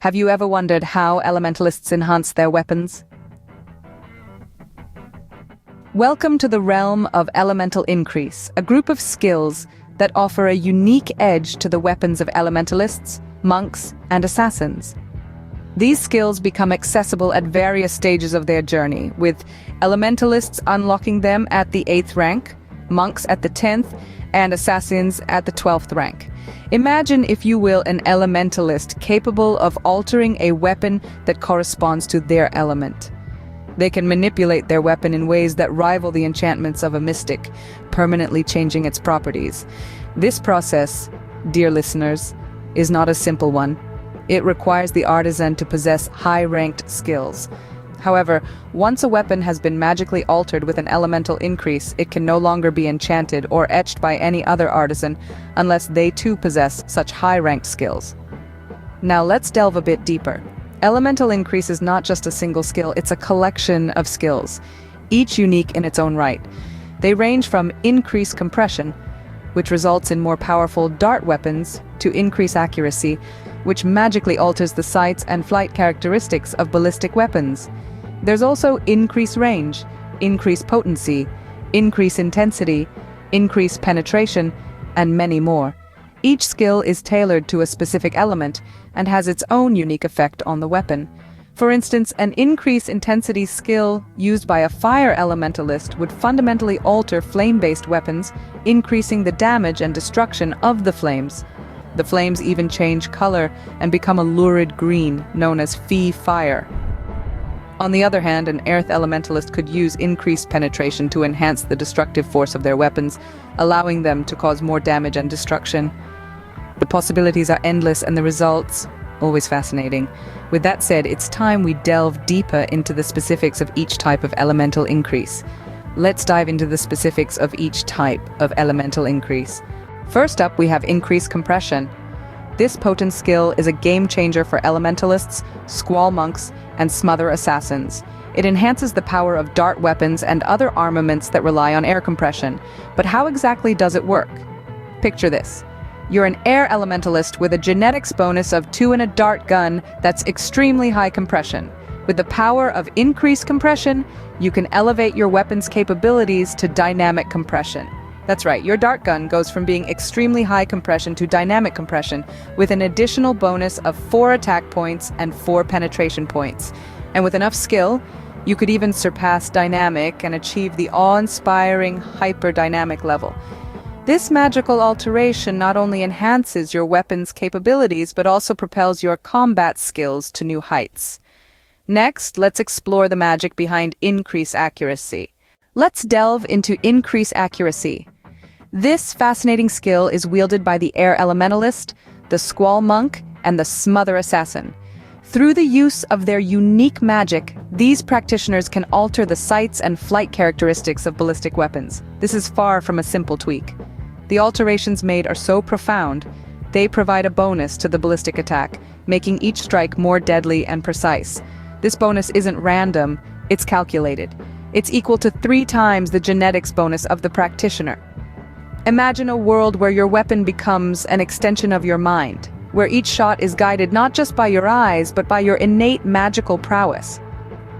Have you ever wondered how elementalists enhance their weapons? Welcome to the realm of Elemental Increase, a group of skills that offer a unique edge to the weapons of elementalists, monks, and assassins. These skills become accessible at various stages of their journey, with elementalists unlocking them at the 8th rank, monks at the 10th, and assassins at the 12th rank. Imagine, if you will, an elementalist capable of altering a weapon that corresponds to their element. They can manipulate their weapon in ways that rival the enchantments of a mystic, permanently changing its properties. This process, dear listeners, is not a simple one. It requires the artisan to possess high-ranked skills. However, once a weapon has been magically altered with an elemental increase, it can no longer be enchanted or etched by any other artisan unless they too possess such high-ranked skills. Now let's delve a bit deeper. Elemental increase is not just a single skill, it's a collection of skills, each unique in its own right. They range from increased compression, which results in more powerful dart weapons, to increased accuracy, which magically alters the sights and flight characteristics of ballistic weapons. There's also increased range, increased potency, increased intensity, increased penetration, and many more. Each skill is tailored to a specific element and has its own unique effect on the weapon. For instance, an increased intensity skill used by a fire elementalist would fundamentally alter flame-based weapons, increasing the damage and destruction of the flames. The flames even change color and become a lurid green, known as fire. On the other hand, an earth elementalist could use increased penetration to enhance the destructive force of their weapons, allowing them to cause more damage and destruction. The possibilities are endless and the results always fascinating. With that said, it's time we delve deeper into the specifics of each type of elemental increase. Let's dive into the specifics of each type of elemental increase. First up, we have increased compression. This potent skill is a game changer for elementalists, squall monks, and smother assassins. It enhances the power of dart weapons and other armaments that rely on air compression. But how exactly does it work? Picture this. You're an air elementalist with a genetics bonus of 2 and a dart gun that's extremely high compression. With the power of increased compression, you can elevate your weapon's capabilities to dynamic compression. That's right, your dart gun goes from being extremely high compression to dynamic compression, with an additional bonus of 4 attack points and 4 penetration points. And with enough skill, you could even surpass dynamic and achieve the awe-inspiring hyper-dynamic level. This magical alteration not only enhances your weapon's capabilities, but also propels your combat skills to new heights. Next, let's explore the magic behind increased accuracy. Let's delve into increased accuracy. This fascinating skill is wielded by the air elementalist, the squall monk, and the smother assassin. Through the use of their unique magic, these practitioners can alter the sights and flight characteristics of ballistic weapons. This is far from a simple tweak. The alterations made are so profound, they provide a bonus to the ballistic attack, making each strike more deadly and precise. This bonus isn't random, it's calculated. It's equal to 3 times the genetics bonus of the practitioner. Imagine a world where your weapon becomes an extension of your mind, where each shot is guided not just by your eyes, but by your innate magical prowess.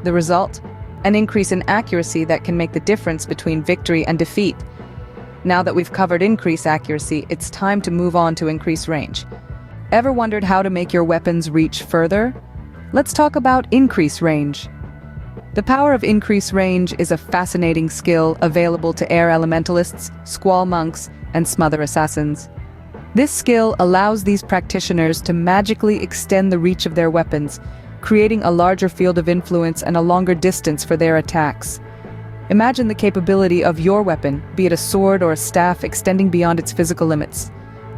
The result? An increase in accuracy that can make the difference between victory and defeat. Now that we've covered increased accuracy, it's time to move on to increased range. Ever wondered how to make your weapons reach further? Let's talk about increased range. The power of increased range is a fascinating skill available to air elementalists, squall monks, and smother assassins. This skill allows these practitioners to magically extend the reach of their weapons, creating a larger field of influence and a longer distance for their attacks. Imagine the capability of your weapon, be it a sword or a staff, extending beyond its physical limits.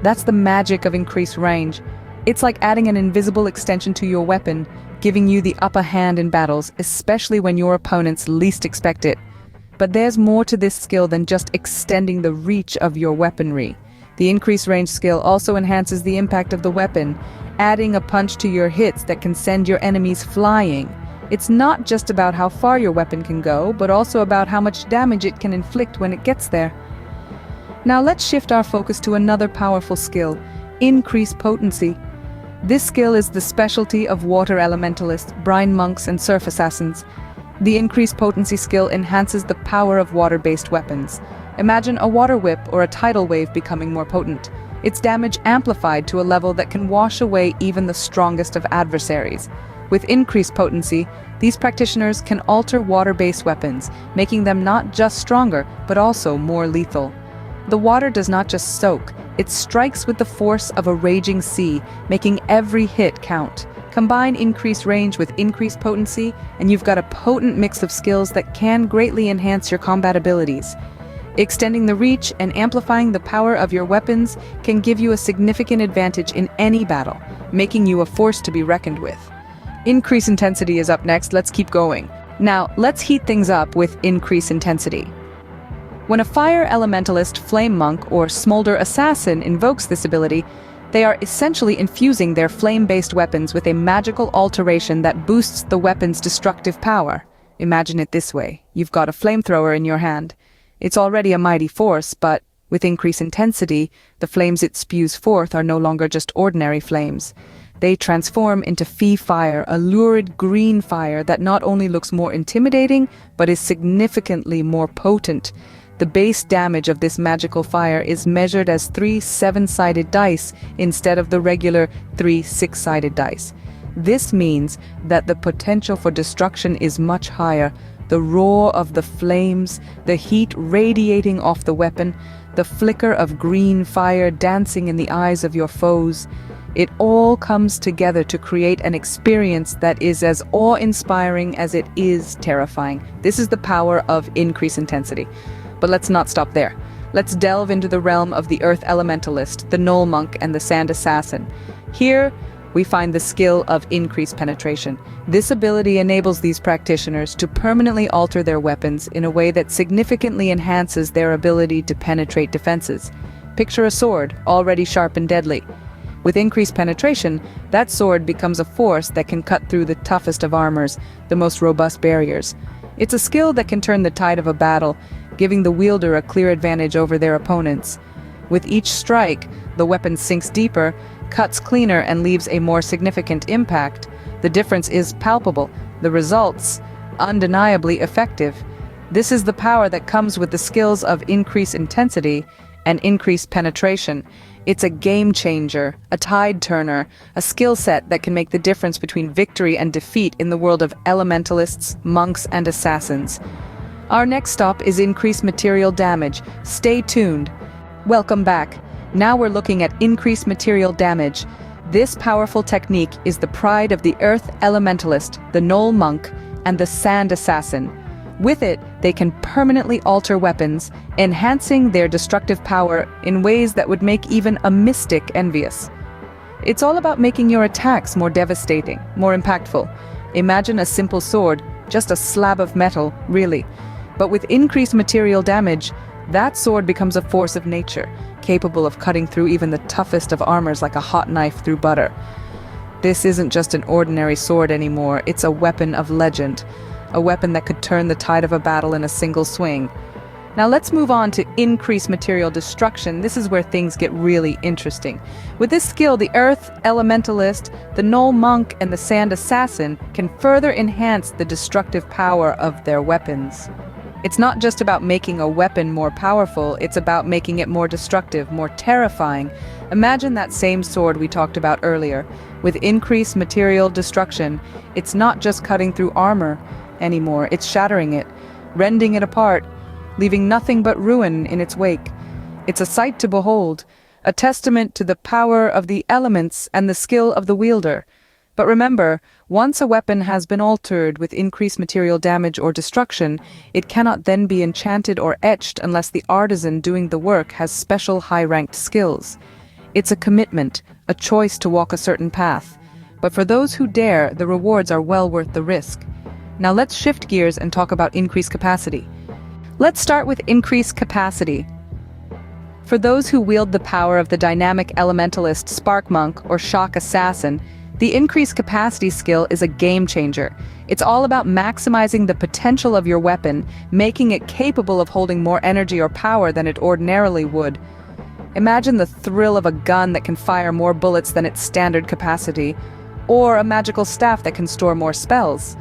That's the magic of increased range. It's like adding an invisible extension to your weapon, giving you the upper hand in battles, especially when your opponents least expect it. But there's more to this skill than just extending the reach of your weaponry. The increased range skill also enhances the impact of the weapon, adding a punch to your hits that can send your enemies flying. It's not just about how far your weapon can go, but also about how much damage it can inflict when it gets there. Now let's shift our focus to another powerful skill, increased potency. This skill is the specialty of water elementalists, brine monks, and surf assassins. The increased potency skill enhances the power of water-based weapons. Imagine a water whip or a tidal wave becoming more potent. Its damage amplified to a level that can wash away even the strongest of adversaries. With increased potency, these practitioners can alter water-based weapons, making them not just stronger, but also more lethal. The water does not just soak, it strikes with the force of a raging sea, making every hit count. Combine increased range with increased potency, and you've got a potent mix of skills that can greatly enhance your combat abilities. Extending the reach and amplifying the power of your weapons can give you a significant advantage in any battle, making you a force to be reckoned with. Increase intensity is up next, let's keep going. Now, let's heat things up with increase intensity. When a fire elementalist, flame monk, or smolder assassin invokes this ability, they are essentially infusing their flame-based weapons with a magical alteration that boosts the weapon's destructive power. Imagine it this way. You've got a flamethrower in your hand. It's already a mighty force, but with increased intensity, the flames it spews forth are no longer just ordinary flames. They transform into fire, a lurid green fire that not only looks more intimidating, but is significantly more potent. The base damage of this magical fire is measured as 3 7-sided dice instead of the regular 3 6-sided dice. This means that the potential for destruction is much higher. The roar of the flames, the heat radiating off the weapon, the flicker of green fire dancing in the eyes of your foes. It all comes together to create an experience that is as awe-inspiring as it is terrifying. This is the power of increased intensity. But let's not stop there. Let's delve into the realm of the Earth Elementalist, the Knoll Monk, and the Sand Assassin. Here, we find the skill of increased penetration. This ability enables these practitioners to permanently alter their weapons in a way that significantly enhances their ability to penetrate defenses. Picture a sword, already sharp and deadly. With increased penetration, that sword becomes a force that can cut through the toughest of armors, the most robust barriers. It's a skill that can turn the tide of a battle, giving the wielder a clear advantage over their opponents. With each strike, the weapon sinks deeper, cuts cleaner, and leaves a more significant impact. The difference is palpable, the results undeniably effective. This is the power that comes with the skills of increased intensity and increased penetration. It's a game changer, a tide turner, a skill set that can make the difference between victory and defeat in the world of elementalists, monks, and assassins. Our next stop is increased material damage. Stay tuned. Welcome back. Now we're looking at increased material damage. This powerful technique is the pride of the Earth Elementalist, the Knoll Monk, and the Sand Assassin. With it, they can permanently alter weapons, enhancing their destructive power in ways that would make even a mystic envious. It's all about making your attacks more devastating, more impactful. Imagine a simple sword, just a slab of metal, really. But with increased material damage, that sword becomes a force of nature, capable of cutting through even the toughest of armors like a hot knife through butter. This isn't just an ordinary sword anymore, it's a weapon of legend. A weapon that could turn the tide of a battle in a single swing. Now let's move on to increased material destruction. This is where things get really interesting. With this skill, the Earth Elementalist, the Knoll Monk, and the Sand Assassin can further enhance the destructive power of their weapons. It's not just about making a weapon more powerful, it's about making it more destructive, more terrifying. Imagine that same sword we talked about earlier. With increased material destruction, it's not just cutting through armor anymore, it's shattering it, rending it apart, leaving nothing but ruin in its wake. It's a sight to behold, a testament to the power of the elements and the skill of the wielder. But remember, once a weapon has been altered with increased material damage or destruction, it cannot then be enchanted or etched unless the artisan doing the work has special high-ranked skills. It's a commitment, a choice to walk a certain path. But for those who dare, the rewards are well worth the risk. Now let's shift gears and talk about increased capacity. Let's start with increased capacity. For those who wield the power of the dynamic elementalist, spark monk, or shock assassin, the increased capacity skill is a game changer. It's all about maximizing the potential of your weapon, making it capable of holding more energy or power than it ordinarily would. Imagine the thrill of a gun that can fire more bullets than its standard capacity, or a magical staff that can store more spells.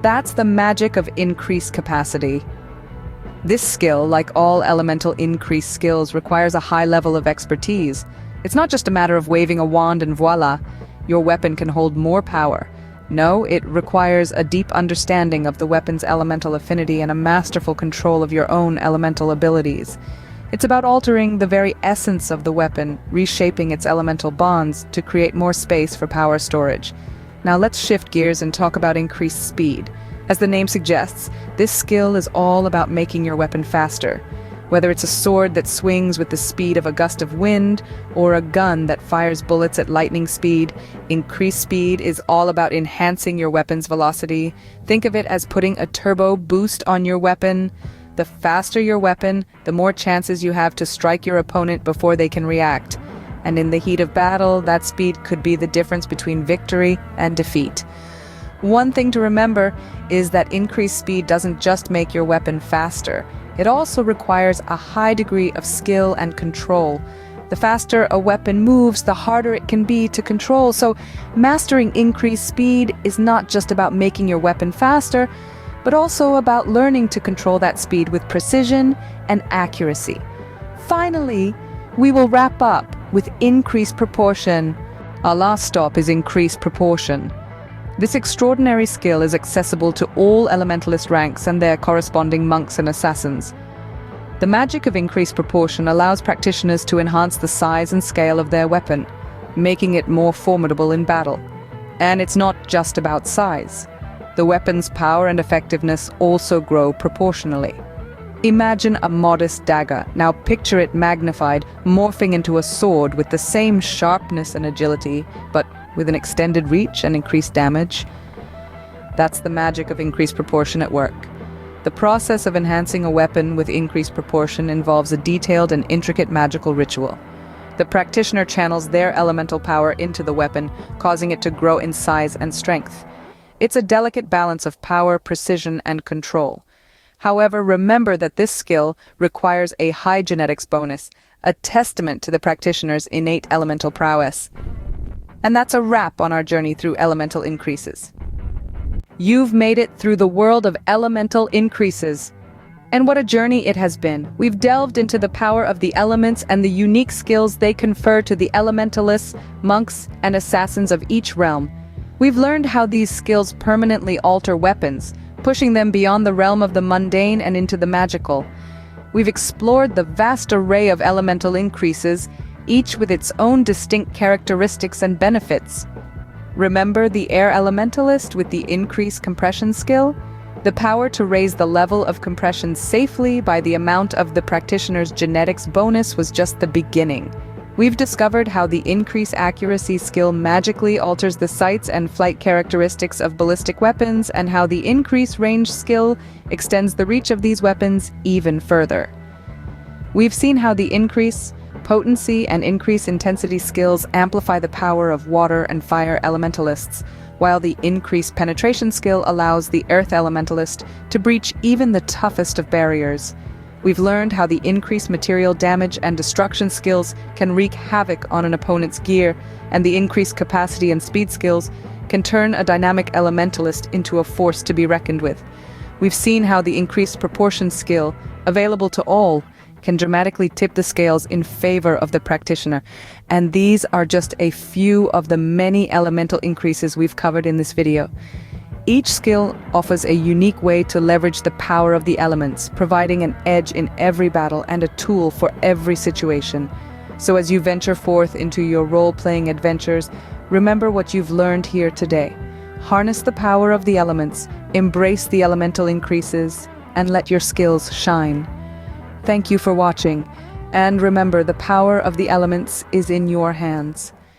That's the magic of increased capacity. This skill, like all elemental increase skills, requires a high level of expertise. It's not just a matter of waving a wand and voila, your weapon can hold more power. No, it requires a deep understanding of the weapon's elemental affinity and a masterful control of your own elemental abilities. It's about altering the very essence of the weapon, reshaping its elemental bonds to create more space for power storage. Now let's shift gears and talk about increased speed. As the name suggests, this skill is all about making your weapon faster. Whether it's a sword that swings with the speed of a gust of wind, or a gun that fires bullets at lightning speed, increased speed is all about enhancing your weapon's velocity. Think of it as putting a turbo boost on your weapon. The faster your weapon, the more chances you have to strike your opponent before they can react. And in the heat of battle, that speed could be the difference between victory and defeat. One thing to remember is that increased speed doesn't just make your weapon faster. It also requires a high degree of skill and control. The faster a weapon moves, the harder it can be to control. So mastering increased speed is not just about making your weapon faster, but also about learning to control that speed with precision and accuracy. Finally, we will wrap up with increased proportion. Our last stop is increased proportion. This extraordinary skill is accessible to all elementalist ranks and their corresponding monks and assassins. The magic of increased proportion allows practitioners to enhance the size and scale of their weapon, making it more formidable in battle. And it's not just about size. The weapon's power and effectiveness also grow proportionally. Imagine a modest dagger. Now picture it magnified, morphing into a sword with the same sharpness and agility, but with an extended reach and increased damage. That's the magic of increased proportion at work. The process of enhancing a weapon with increased proportion involves a detailed and intricate magical ritual. The practitioner channels their elemental power into the weapon, causing it to grow in size and strength. It's a delicate balance of power, precision, and control. However, remember that this skill requires a high genetics bonus, a testament to the practitioner's innate elemental prowess. And that's a wrap on our journey through elemental increases. You've made it through the world of elemental increases. And what a journey it has been. We've delved into the power of the elements and the unique skills they confer to the elementalists, monks, and assassins of each realm. We've learned how these skills permanently alter weapons, pushing them beyond the realm of the mundane and into the magical. We've explored the vast array of elemental increases, each with its own distinct characteristics and benefits. Remember the air elementalist with the increased compression skill? The power to raise the level of compression safely by the amount of the practitioner's genetics bonus was just the beginning. We've discovered how the increased accuracy skill magically alters the sights and flight characteristics of ballistic weapons, and how the increased range skill extends the reach of these weapons even further. We've seen how the increase potency and increase intensity skills amplify the power of water and fire elementalists, while the increased penetration skill allows the earth elementalist to breach even the toughest of barriers. We've learned how the increased material damage and destruction skills can wreak havoc on an opponent's gear, and the increased capacity and speed skills can turn a dynamic elementalist into a force to be reckoned with. We've seen how the increased proportion skill, available to all, can dramatically tip the scales in favor of the practitioner. And these are just a few of the many elemental increases we've covered in this video. Each skill offers a unique way to leverage the power of the elements, providing an edge in every battle and a tool for every situation. So as you venture forth into your role-playing adventures, remember what you've learned here today. Harness the power of the elements, embrace the elemental increases, and let your skills shine. Thank you for watching, and remember, the power of the elements is in your hands.